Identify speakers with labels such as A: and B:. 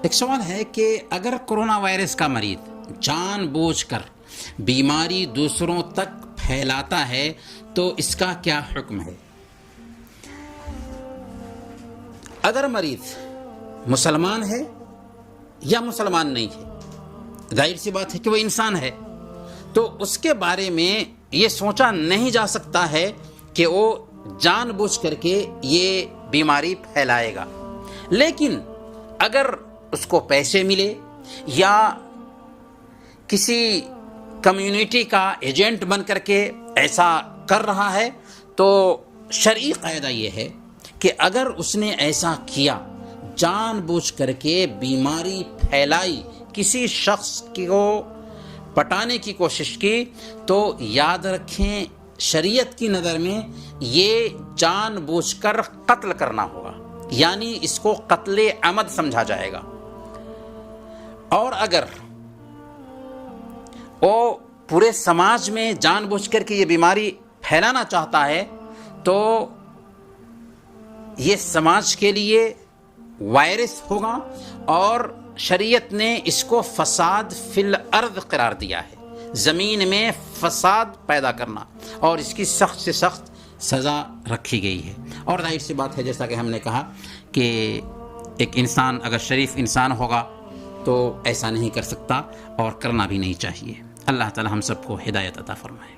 A: ایک سوال ہے کہ اگر کرونا وائرس کا مریض جان بوجھ کر بیماری دوسروں تک پھیلاتا ہے تو اس کا کیا حکم ہے؟ اگر مریض مسلمان ہے یا مسلمان نہیں ہے، ظاہر سی بات ہے کہ وہ انسان ہے، تو اس کے بارے میں یہ سوچا نہیں جا سکتا ہے کہ وہ جان بوجھ کر کے یہ بیماری پھیلائے گا۔ لیکن اگر اس کو پیسے ملے یا کسی کمیونٹی کا ایجنٹ بن کر کے ایسا کر رہا ہے، تو شرعی قاعدہ یہ ہے کہ اگر اس نے ایسا کیا، جان بوجھ کر کے بیماری پھیلائی، کسی شخص کو پٹانے کی کوشش کی، تو یاد رکھیں شریعت کی نظر میں یہ جان بوجھ کر قتل کرنا ہوگا، یعنی اس کو قتل عمد سمجھا جائے گا۔ اور اگر وہ پورے سماج میں جان بوجھ کر کے یہ بیماری پھیلانا چاہتا ہے تو یہ سماج کے لیے وائرس ہوگا، اور شریعت نے اس کو فساد فی الارض قرار دیا ہے، زمین میں فساد پیدا کرنا، اور اس کی سخت سے سخت سزا رکھی گئی ہے۔ اور ظاہر سی بات ہے، جیسا کہ ہم نے کہا کہ ایک انسان اگر شریف انسان ہوگا تو ایسا نہیں کر سکتا، اور کرنا بھی نہیں چاہیے۔ اللہ تعالی ہم سب کو ہدایت عطا فرمائے۔